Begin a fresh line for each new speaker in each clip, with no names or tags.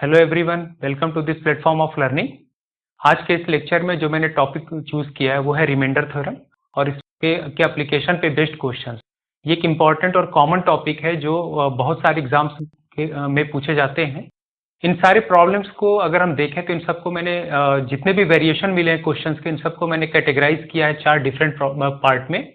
Hello everyone, welcome to this platform of learning. आज के इस लेक्चर में जो मैंने टॉपिक चूज किया है वो है रिमाइंडर थ्योरम और इसके के एप्लीकेशन पे बेस्ड क्वेश्चंस। ये एक इम्पॉर्टेंट और कॉमन टॉपिक है जो बहुत सारे एग्जाम्स में पूछे जाते हैं। इन सारे प्रॉब्लम्स को अगर हम देखें तो इन सबको मैंने जितने भी वेरिएशन मिले हैं क्वेश्चंस के, इन सबको मैंने कैटेगराइज किया है 4 डिफरेंट पार्ट में।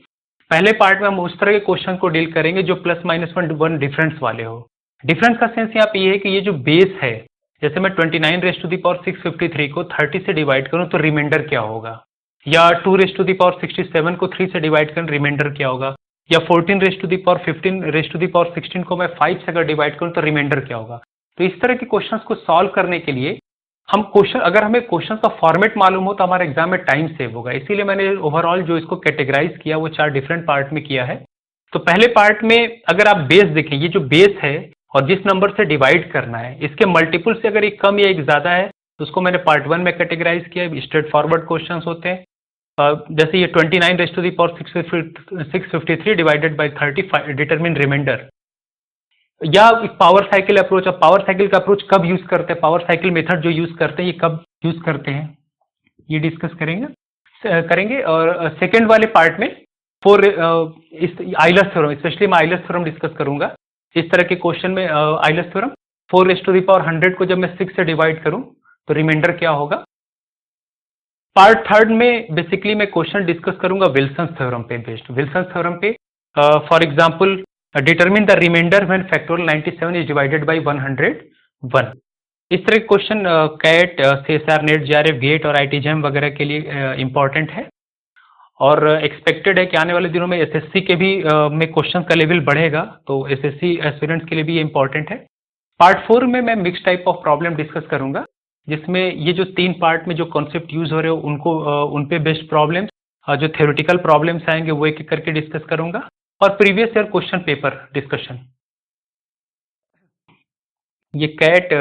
पहले पार्ट में हम उस तरह के क्वेश्चन को डील करेंगे जो प्लस माइनस वन डिफरेंस वाले हो। डिफरेंस का सेंस यहाँ पे ये है कि ये जो बेस है, जैसे मैं 29⁻653 को 30 से डिवाइड करूं तो रिमाइंडर क्या होगा, या 2⁻67 को 3 से डिवाइड करूं रिमाइंडर क्या होगा, या 14⁻15⁻16 को मैं 5 से अगर डिवाइड करूं तो रिमाइंडर क्या होगा। तो इस तरह के क्वेश्चंस को सॉल्व करने के लिए हम क्वेश्चन, अगर हमें क्वेश्चन का फॉर्मेट मालूम हो तो हमारे एग्जाम में टाइम सेव होगा। इसीलिए मैंने ओवरऑल जो इसको कैटेगराइज किया वो 4 डिफरेंट पार्ट में किया है। तो पहले पार्ट में अगर आप बेस देखें, ये जो बेस है और जिस नंबर से डिवाइड करना है, इसके मल्टीपल से अगर एक कम या एक ज्यादा है तो उसको मैंने पार्ट 1 में कैटेगराइज किया। स्ट्रेट फॉरवर्ड क्वेश्चंस होते हैं, जैसे ये 29⁻653 डिवाइडेड बाई 30 डिटरमिन रिमाइंडर, या पावर साइकिल अप्रोच। अब पावर साइकिल का अप्रोच कब यूज करते हैं, पावर साइकिल मेथड जो यूज करते हैं ये कब यूज करते हैं, ये डिस्कस करेंगे। और सेकेंड वाले पार्ट में आइलर्स थ्योरम, स्पेशली मैं आइलर्स थ्योरम डिस्कस करूंगा। इस तरह के क्वेश्चन में आइलर्स थ्योरम 4⁻100 को जब मैं 6 से डिवाइड करूं तो रिमाइंडर क्या होगा। पार्ट थर्ड में बेसिकली मैं क्वेश्चन डिस्कस करूंगा विल्सन थ्योरम पे बेस्ड। विल्सन थ्योरम पे for example determine the reminder when factorial 97 is divided by 101। इस तरह के question CAT, CSR, NET, JRF, GATE और आईटीजेम वगैरह के लिए इंपॉर्टेंट है और एक्सपेक्टेड है कि आने वाले दिनों में एसएससी के भी में क्वेश्चन का लेवल बढ़ेगा, तो एसएससी एस्पिरेंट्स के लिए भी ये इंपॉर्टेंट है। पार्ट 4 में मैं mix type of problem discuss करूंगा, जिसमें ये जो 3 पार्ट में जो कॉन्सेप्ट यूज हो रहे हो उनको उन पे बेस्ड प्रॉब्लम्स, जो थ्योरेटिकल प्रॉब्लम्स आएंगे वो एक एक करके डिस्कस करूंगा, और previous year question paper discussion. ये कैट,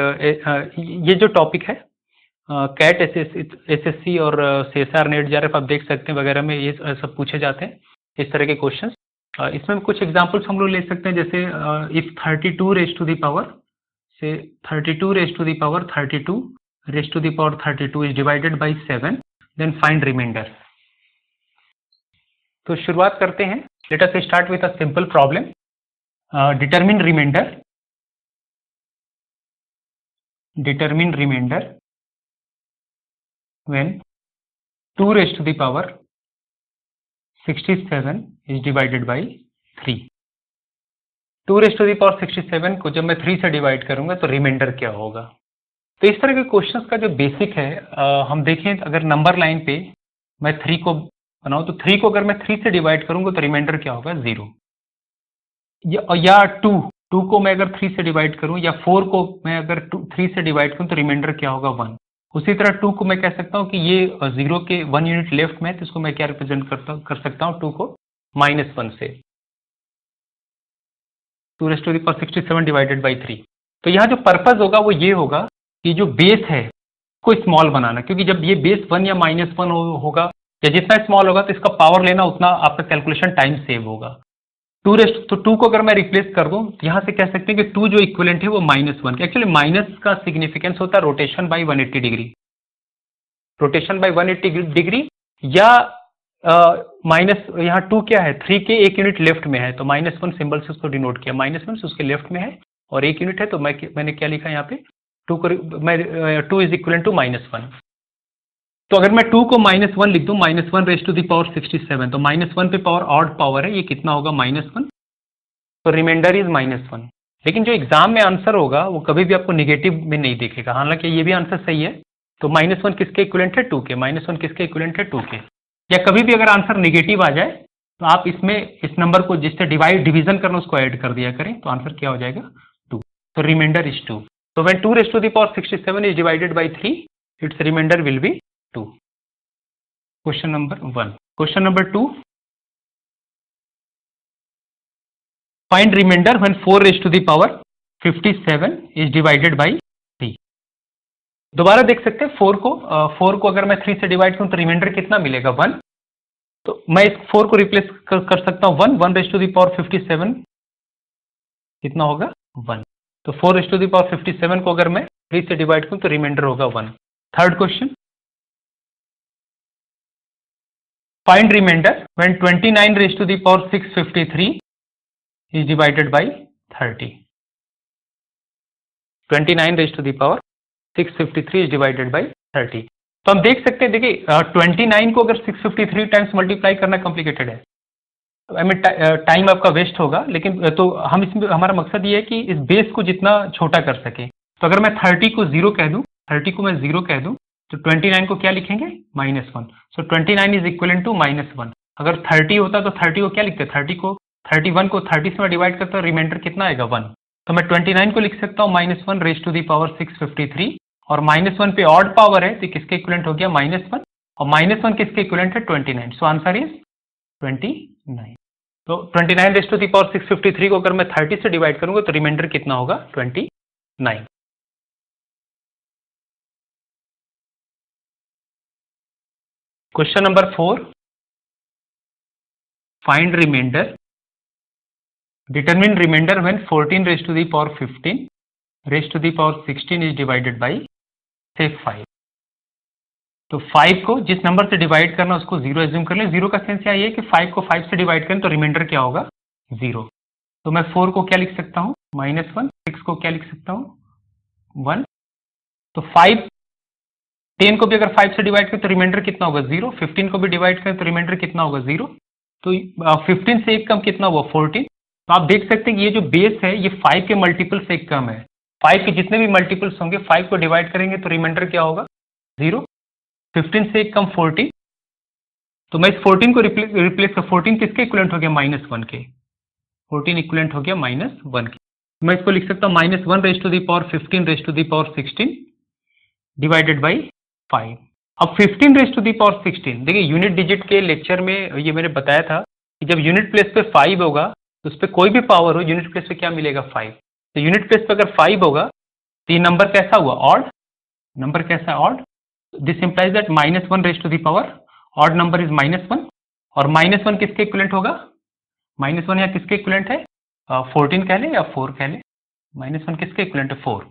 ये जो टॉपिक है कैट, एसएससी और सीएसआर, नेट, जेआरएफ आप देख सकते हैं वगैरह में ये सब पूछे जाते हैं इस तरह के क्वेश्चंस। इसमें कुछ एग्जांपल्स हम लोग ले सकते हैं, जैसे if 32 raise to the power से 32 raise to the power 32 raise to the power 32 is divided by 7, then find reminder. तो शुरुआत करते हैं। Let us start with a simple problem. Determine reminder when 2 raised to the power 67 is divided by 3। 2 raised to the power 67 को जब मैं 3 से divide करूंगा तो रिमाइंडर क्या होगा। तो इस तरह के क्वेश्चंस का जो बेसिक है, हम देखें अगर नंबर लाइन पे मैं 3 को बनाऊं तो 3 को अगर मैं 3 से डिवाइड करूंगा तो रिमाइंडर क्या होगा, 0। या 2 को मैं अगर 3 से डिवाइड करूं, या 4 को मैं अगर 3 से डिवाइड करूं तो रिमाइंडर क्या होगा, 1। उसी तरह 2 को मैं कह सकता हूं कि ये 0 के 1 यूनिट लेफ्ट में है, तो इसको मैं क्या रिप्रेजेंट कर सकता हूं, 2 को -1 से। 2⁻67 डिवाइडेड बाई 3। तो यहाँ जो पर्पज होगा वो ये होगा कि जो बेस है को स्मॉल बनाना, क्योंकि जब ये बेस 1 या -1 होगा या जितना स्मॉल होगा तो इसका पावर लेना उतना आपका कैलकुलेशन टाइम सेव होगा। 2 को अगर मैं रिप्लेस कर दूं तो यहाँ से कह सकते हैं कि 2 जो इक्विवेलेंट है वो -1। एक्चुअली माइनस का सिग्निफिकेंस होता है rotation bye 180 degree, rotation bye 180 degree, या माइनस यहाँ 2 क्या है, 3 के 1 यूनिट लेफ्ट में है तो -1 सिंबल से उसको डिनोट किया, -1 उसके लेफ्ट में है और 1 यूनिट है, तो मैंने क्या लिखा यहाँ पे 2 को 2 इज इक्वल टू -1। तो अगर मैं 2 को -1 लिख दूं, -1 रेज टू द पावर 67, तो -1 पे पावर ऑड पावर है, ये कितना होगा, -1, तो रिमाइंडर इज -1। लेकिन जो एग्जाम में आंसर होगा वो कभी भी आपको निगेटिव में नहीं दिखेगा, हालांकि ये भी आंसर सही है। तो -1 किसके इक्विवेलेंट है, 2 के, -1 किसके इक्विवेलेंट है, 2 के। या कभी भी अगर आंसर निगेटिव आ जाए तो आप इसमें इस नंबर को जिससे डिवीजन करना उसको ऐड कर दिया करें, तो आंसर क्या हो जाएगा, 2। तो रिमाइंडर इज 2। तो when 2 raise to the power 67 is divided by 3, it's reminder will be 2। Question number 1। Question number 2, find reminder when 4 raise to the power 57 is divided by 3। दोबारा देख सकते हैं 4 को अगर मैं 3 से डिवाइड करूं तो रिमाइंडर कितना मिलेगा, 1। तो मैं इस 4 को रिप्लेस कर सकता हूं 1 रेज टू द पावर 57 कितना होगा, 1। तो 4⁻57 को अगर मैं 3 से डिवाइड करूं तो रिमाइंडर होगा 1। Third question, find reminder when 29⁻653 is divided by 30। 29⁻653 is divided by 30। तो हम देख सकते हैं, देखिए 29 को अगर 653 टाइम्स मल्टीप्लाई करना कॉम्प्लिकेटेड है, आई मीन टाइम आपका वेस्ट होगा, लेकिन तो हम इसमें हमारा मकसद ये है कि इस बेस को जितना छोटा कर सके। तो अगर मैं 30 को 0 कह दूं, 30 को मैं 0 कह दूं, तो 29 को क्या लिखेंगे? -1। सो 29 इज इक्वल टू -1। अगर 30 होता तो 30 को क्या लिखते? 31 को 30 से मैं डिवाइड करता हूँ, रिमाइंडर कितना आएगा? 1। तो मैं 29 को लिख सकता हूँ -1⁻653, और -1 पे ऑड पावर है तो किसके इक्विवेलेंट हो गया? -1, और -1 किसके इक्विवेलेंट है? 29। So answer is 29। तो 29⁻653 को अगर मैं 30 से डिवाइड करूंगा तो रिमाइंडर कितना होगा? 29। Question number 4, find reminder, determine reminder when 14⁻15⁻16 is divided by से 5। तो 5 को जिस नंबर से डिवाइड करना उसको 0 एज्यूम कर लें। 0 का सेंस यहाँ ये है कि 5 को 5 से डिवाइड करें तो रिमाइंडर क्या होगा? 0। तो मैं 4 को क्या लिख सकता हूँ? -1। 6 को क्या लिख सकता हूँ? 1। तो 10 को भी अगर 5 से डिवाइड करें तो रिमाइंडर कितना होगा? 0। 15 को भी डिवाइड करें तो रिमाइंडर कितना होगा? 0। तो 15 से एक कम कितना हुआ? 14। तो आप देख सकते हैं कि ये जो बेस है ये 5 के मल्टीपल से एक कम है। 5 के जितने भी मल्टीपल्स होंगे 5 को डिवाइड करेंगे तो रिमाइंडर क्या होगा? 0। 15 से एक कम 14। तो मैं इस 14 को रिप्लेस कर, 14 किसके इक्विवेलेंट हो गया? -1 के। 14 इक्विवेलेंट हो गया -1 के। मैं इसको लिख सकता हूँ -1⁻15⁻16 डिवाइडेड बाई 5। अब 15⁻16, देखिए यूनिट डिजिट के लेक्चर में ये मैंने बताया था कि जब यूनिट प्लेस पे 5 होगा तो उस पर कोई भी पावर हो, यूनिट प्लेस पे क्या मिलेगा? 5। तो यूनिट प्लेस पे अगर 5 होगा तो ये नंबर कैसा हुआ? ऑड। नंबर कैसा है? Odd. This implies that -1⁻, odd number is -1, और -1 किसके इक्विवेलेंट होगा? -1 यहाँ किसके इक्विवेलेंट है? 14 कह लें या 4 कह लें। -1 किसके इक्विवेलेंट है? 4।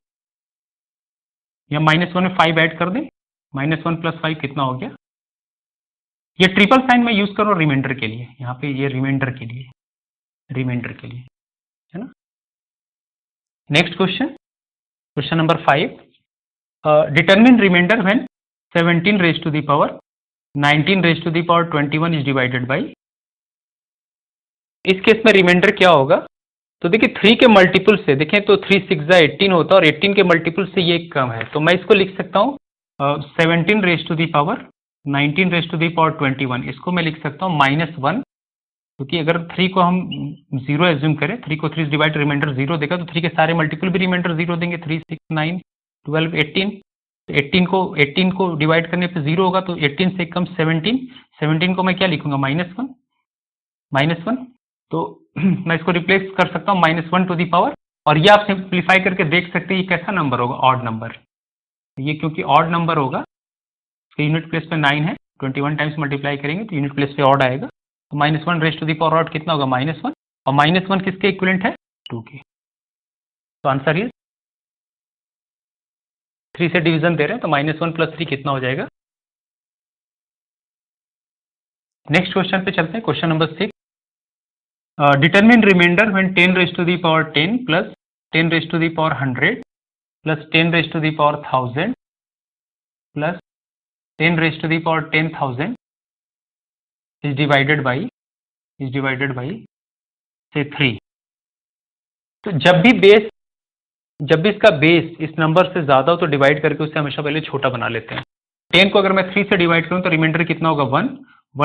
या -1 में 5 ऐड कर दें, -1 + 5 कितना हो गया? ये ट्रिपल साइन मैं यूज कर रहा हूँ रिमाइंडर के लिए, यहाँ पे ये रिमाइंडर के लिए है ना। Next question, question number 5, determine reminder when 17⁻19⁻21 is divided by. इस केस में रिमाइंडर क्या होगा? तो देखिए 3 के मल्टीपल से देखें तो 3 6 18 होता है, और 18 के मल्टीपल से ये कम है। तो मैं इसको लिख सकता हूँ 17⁻19⁻21, इसको मैं लिख सकता हूँ -1, क्योंकि अगर 3 को हम 0 एज्यूम करें, 3 को 3 से डिवाइड रिमाइंडर 0 देगा, तो 3 के सारे मल्टीपल भी रिमाइंडर 0 देंगे। 3 6 9 12 18। 18 को डिवाइड करने पे 0 होगा, तो 18 से कम 17 को मैं क्या लिखूंगा? -1। तो मैं इसको रिप्लेस कर सकता हूँ -1 और ये आप सिंप्लीफाई करके देख सकते हैं ये कैसा नंबर होगा? Odd number. ये क्योंकि ऑड नंबर होगा, यूनिट प्लेस पे 9 है, 21 टाइम्स मल्टीप्लाई करेंगे तो यूनिट प्लेस पे ऑड आएगा। तो -1 ऑड कितना होगा? -1, और -1 किसके इक्विवेलेंट है? 2 के। तो आंसर इज 3 से डिवीजन दे रहे हैं तो -1 + 3 कितना हो जाएगा? नेक्स्ट क्वेश्चन पे चलते हैं, question number 6, determine reminder when 10⁻10 + 10⁻100 + 10⁻1000 + 10⁻10,000 is divided by से 3। तो जब भी इसका बेस इस नंबर से ज्यादा हो तो डिवाइड करके उसे हमेशा पहले छोटा बना लेते हैं। 10 को अगर मैं 3 से डिवाइड करूं तो रिमाइंडर कितना होगा? 1 +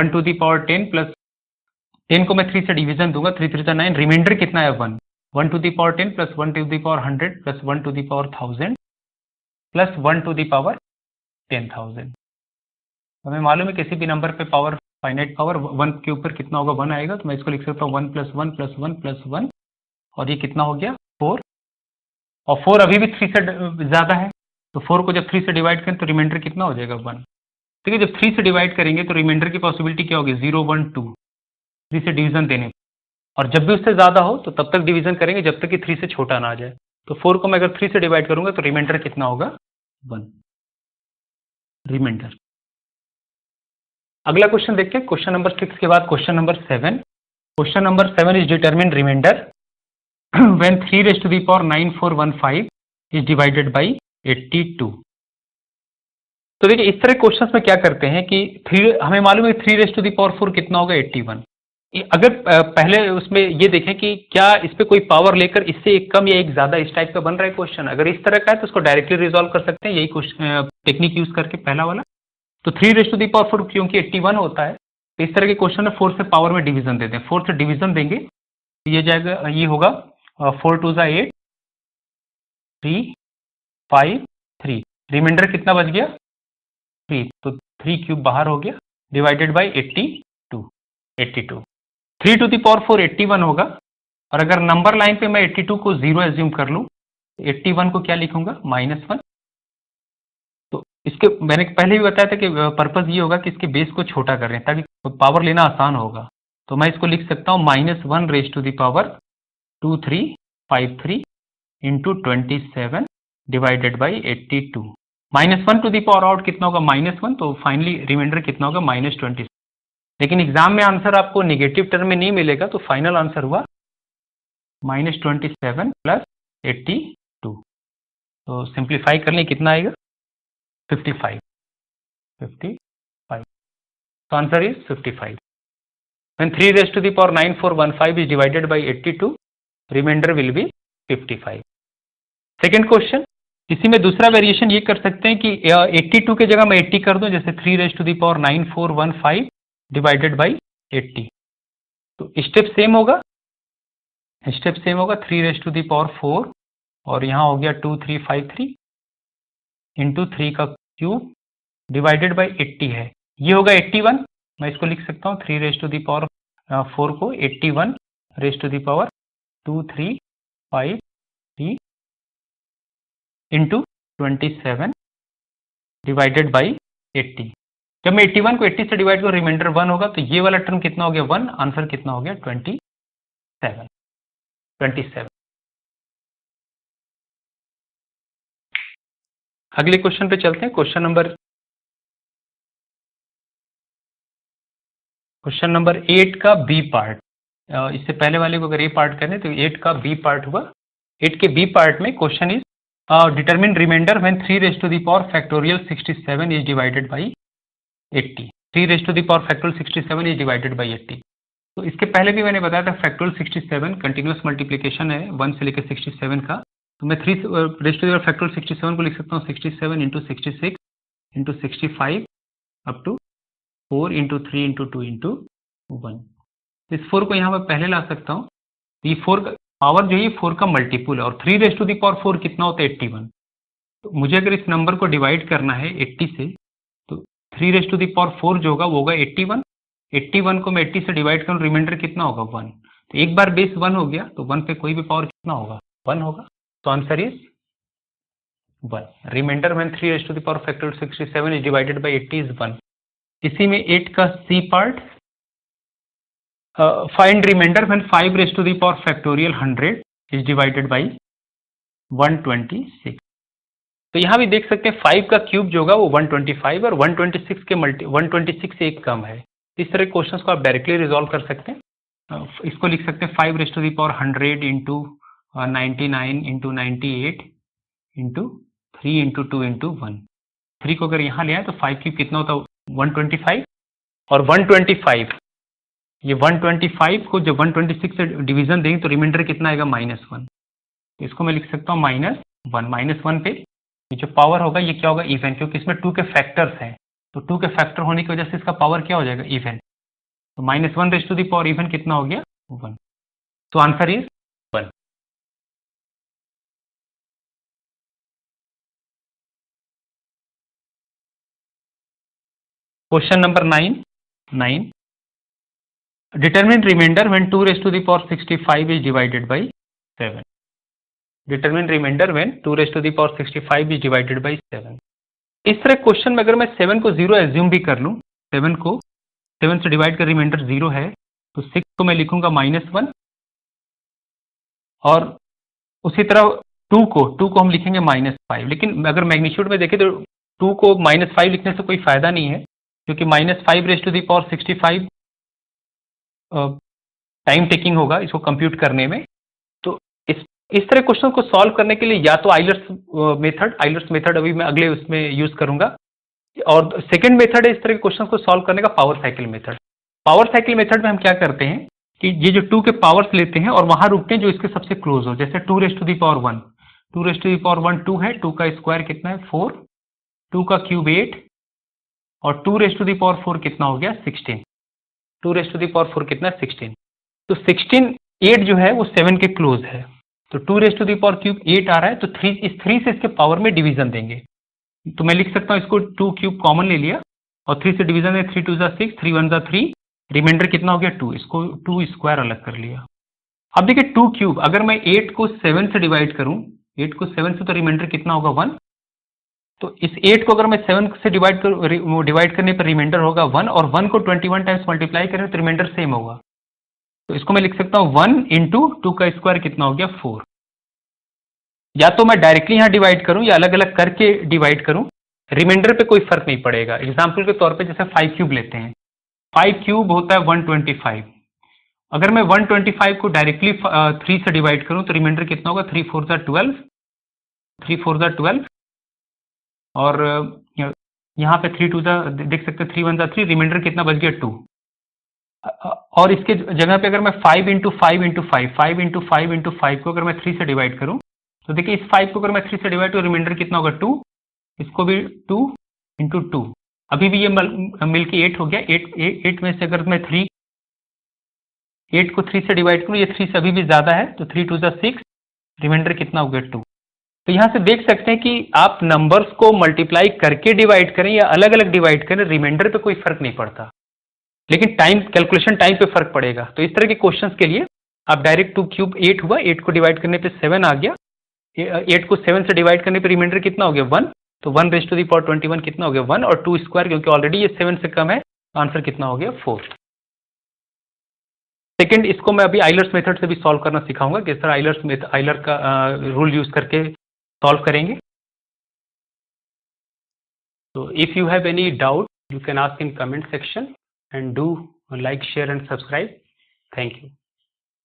10 को मैं 3 से डिवीजन दूंगा, 3 3 9, रिमाइंडर कितना है? 1 + 10 + 1 + 100 + 1,1000 + 1/10,000। हमें मालूम है किसी भी नंबर पे पावर, फाइनाइट पावर 1 के ऊपर कितना होगा? 1 आएगा। तो मैं इसको लिख सकता हूँ 1 + 1 + 1 + 1, और ये कितना हो गया? 4। और 4 अभी भी 3 से ज्यादा है, तो 4 को जब 3 से डिवाइड करें तो रिमाइंडर कितना हो जाएगा? 1। ठीक है, जब 3 से डिवाइड करेंगे तो रिमाइंडर की पॉसिबिलिटी क्या होगी? 0 1 2, 3 से डिवीजन देने, और जब भी उससे ज्यादा हो तो तब तक डिवीजन करेंगे जब तक कि 3 से छोटा ना आ जाए। तो 4 को मैं अगर 3 से डिवाइड करूंगा तो रिमाइंडर कितना होगा 1 रिमाइंडर। अगला क्वेश्चन देखते हैं, क्वेश्चन नंबर 6 के बाद question number 7। Question number 7 is determine reminder when 3 raised to the power 9415 is divided by 82। तो देखिए इस तरह क्वेश्चंस में क्या करते हैं कि हमें मालूम है 3 raised to the power 4 कितना होगा 81। अगर पहले उसमें ये देखें कि क्या इस पे कोई पावर लेकर इससे एक कम या एक ज्यादा इस टाइप का बन रहा है क्वेश्चन, अगर इस तरह का है तो उसको डायरेक्टली रिजॉल्व कर सकते हैं, यही क्वेश्चन टेक्निक यूज करके पहला वाला। तो 3 raised to the power 4 क्योंकि 81 होता है तो इस तरह के क्वेश्चन में 4 से पावर में डिवीजन देते हैं, 4 से डिवीजन देंगे तो ये जाएगा, ये होगा 4 2 8 3 5 3, रिमाइंडर कितना बच गया 3, तो 3 क्यूब बाहर हो गया divided by 82 3 to the power 4 81 होगा। और अगर नंबर लाइन पे मैं 82 को 0 एज्यूम कर लूं तो 81 को क्या लिखूंगा -1। तो इसके मैंने पहले भी बताया था कि पर्पस ये होगा कि इसके बेस को छोटा कर रहे हैं ताकि पावर लेना आसान होगा। तो मैं इसको लिख सकता हूं -1 raised to the power 2353 into 27 divided by 82। -1 to the power out कितना होगा -1, तो फाइनली रिमाइंडर कितना होगा -27। लेकिन एग्जाम में आंसर आपको नेगेटिव टर्म में नहीं मिलेगा, तो फाइनल आंसर हुआ -27 प्लस 82। तो सिंप्लीफाई कर लें कितना आएगा 55। तो answer is 55। When 3 raised to the power 9415 is divided by 82, remainder will be 55। Second question, इसी में दूसरा वेरिएशन ये कर सकते हैं कि 82 के जगह मैं 80 कर दूं, जैसे 3 raised to the power 9415 divided by 80। तो स्टेप सेम होगा 3 raised to the power 4 और यहाँ हो गया 2353 इंटू 3 का क्यूब डिवाइडेड बाई 80 है, ये होगा 81। मैं इसको लिख सकता हूँ 3 raised to the power 4 को 81 raised to the power 2353 into 27 divided by 80। जब मैं 81 को 80 से डिवाइड करूँ रिमाइंडर 1 होगा, तो ये वाला टर्म कितना हो गया 1, आंसर कितना हो गया 27। अगले क्वेश्चन पे चलते हैं, क्वेश्चन नंबर 8 का बी पार्ट। इससे पहले वाले को अगर ए पार्ट करें तो 8 का बी पार्ट हुआ। 8 के बी पार्ट में question is determine reminder when 3 raised to the power factorial 67 is divided by 80। 3 raised to the power factorial 67 is divided by 80। तो इसके पहले भी मैंने बताया था फैक्टोरियल 67 कंटिन्यूस मल्टीप्लिकेशन है 1 से लेकर 67 का। तो मैं 3 raised to the power factorial 67 को लिख सकता हूँ 67 into 66 into 65 up to 4 into 3 into 2 into 1। इस 4 को यहाँ पर पहले ला सकता हूँ, ये 4 का पावर जो है 4 का मल्टीपुल है और 3 raised to the power 4 कितना होता है 81। तो मुझे अगर इस नंबर को डिवाइड करना है 80 से, तो 3 raised to the power 4 जो होगा वो होगा 81। 81 को मैं 80 से डिवाइड करूँ रिमाइंडर कितना होगा 1। तो एक बार बेस 1 हो गया तो 1 पे कोई भी पावर कितना होगा 1 होगा। तो answer is 1। Remainder when 3 raised to the power factorial 67 is divided by 80 is 1। इसी में 8 का C part, find reminder when 5 raised to the power factorial 100 is divided by 126। तो यहाँ भी देख सकते हैं 5 का क्यूब जो होगा वो 125 और 126 के 126 से एक कम है। इस तरह क्वेश्चंस को आप डायरेक्टली रिजॉल्व कर सकते हैं। इसको लिख सकते हैं 5 raised to the power 100 into 99 into 98 into 3 into 2 into 1। 3 को अगर यहाँ ले आए तो 5 क्यूब कितना होता है 125 और 125, ये 125 को जब 126 से डिवीजन देंगे तो रिमाइंडर कितना आएगा -1। तो इसको मैं लिख सकता हूँ -1। -1 पे ये जो पावर होगा ये क्या होगा इवन, क्योंकि इसमें 2 के फैक्टर्स हैं, तो 2 के फैक्टर होने की वजह से इसका पावर क्या हो जाएगा इवन। तो -1 raised to the power even कितना हो गया 1। तो answer is 1। Question number 9 determine reminder when 2 raised to the power 65 is divided by 7। Determine reminder when 2 raised to the power 65 is divided by 7। इस तरह क्वेश्चन में अगर मैं 7 को 0 एज्यूम भी कर लूँ, 7 से डिवाइड कर रिमाइंडर 0 है, तो 6 को मैं लिखूंगा -1 और उसी तरह टू को हम लिखेंगे -5, लेकिन अगर मैग्नीट्यूड में देखें तो 2 को -5 लिखने से कोई फायदा नहीं है, क्योंकि -5⁻65 टाइम टेकिंग होगा इसको कंप्यूट करने में। तो इस तरह क्वेश्चन को सॉल्व करने के लिए या तो आइलर्स मेथड अभी मैं अगले उसमें यूज करूंगा, और सेकंड मेथड है इस तरह के क्वेश्चन को सॉल्व करने का, power cycle method. Power cycle method में हम क्या करते हैं कि ये जो 2 के पावर्स लेते हैं और वहां रुकते हैं जो इसके सबसे क्लोज हो, जैसे 2⁻1, 2⁻1 2 है, 2 का स्क्वायर कितना है 4, 2 का क्यूब 8, और 2⁻4 कितना हो गया 16, 2⁻4 कितना 16। तो 16 8 जो है वो 7 के क्लोज है, तो 2⁻³ 8 आ रहा है, तो 3 से इसके पावर में डिवीजन देंगे। तो मैं लिख सकता हूँ इसको 2 क्यूब कॉमन ले लिया और 3 से डिवीजन है, 3 2 6, 3 1 3, रिमाइंडर कितना हो गया 2, इसको 2 स्क्वायर अलग कर लिया। अब देखिए 2 क्यूब, अगर मैं 8 को 7 से डिवाइड करूं, 8 को 7 से, तो रिमाइंडर कितना होगा 1। तो इस 8 को अगर मैं 7 से डिवाइड करने पर रिमाइंडर होगा 1, और 1 को 21 टाइम्स मल्टीप्लाई करें तो रिमाइंडर सेम होगा। तो इसको मैं लिख सकता हूँ 1 इंटू 2 का स्क्वायर कितना हो गया 4। या तो मैं डायरेक्टली यहाँ डिवाइड करूं या अलग अलग करके डिवाइड करूं, रिमाइंडर पे कोई फर्क नहीं पड़ेगा। एग्जाम्पल के तौर पे जैसे 5 क्यूब लेते हैं, 5 क्यूब होता है 125। अगर मैं 125 को डायरेक्टली 3 से डिवाइड करूं तो रिमाइंडर कितना होगा 3 4 12, 3 4 12, और यहाँ पे 3 2 देख सकते हैं 3 1 3, रिमाइंडर कितना बच गया 2। और इसके जगह पे अगर मैं 5 इंटू 5 इंटू 5, 5 इंटू 5 इंटू 5 को अगर मैं 3 से डिवाइड करूं तो देखिए इस 5 को अगर मैं 3 से डिवाइड करूं रिमाइंडर कितना होगा 2, इसको भी 2 इंटू 2, अभी भी ये मिलके 8 हो गया। 8 में से अगर मैं 8 को 3 से डिवाइड करूं, ये 3 से अभी भी ज्यादा है, तो 3 2 6, रिमाइंडर कितना हो गया 2। तो यहाँ से देख सकते हैं कि आप नंबर्स को मल्टीप्लाई करके डिवाइड करें या अलग अलग डिवाइड करें, रिमाइंडर पे कोई फर्क नहीं पड़ता, लेकिन कैलकुलेशन टाइम पे फर्क पड़ेगा। तो इस तरह के क्वेश्चंस के लिए आप डायरेक्ट 2 क्यूब 8 हुआ, 8 को डिवाइड करने पे 7 आ गया, 8 को 7 से डिवाइड करने पे रिमाइंडर कितना हो गया 1, तो 1⁻21 कितना हो गया 1, और 2 स्क्वायर क्योंकि ऑलरेडी ये 7 से कम है, आंसर कितना हो गया 4। सेकंड, इसको मैं अभी आइलर्स मेथड से भी सॉल्व करना सिखाऊंगा, किस तरह आइलर का रूल यूज करके सॉल्व करेंगे। तो if you have any doubt you can ask in comment section, and do like, share and subscribe. Thank you.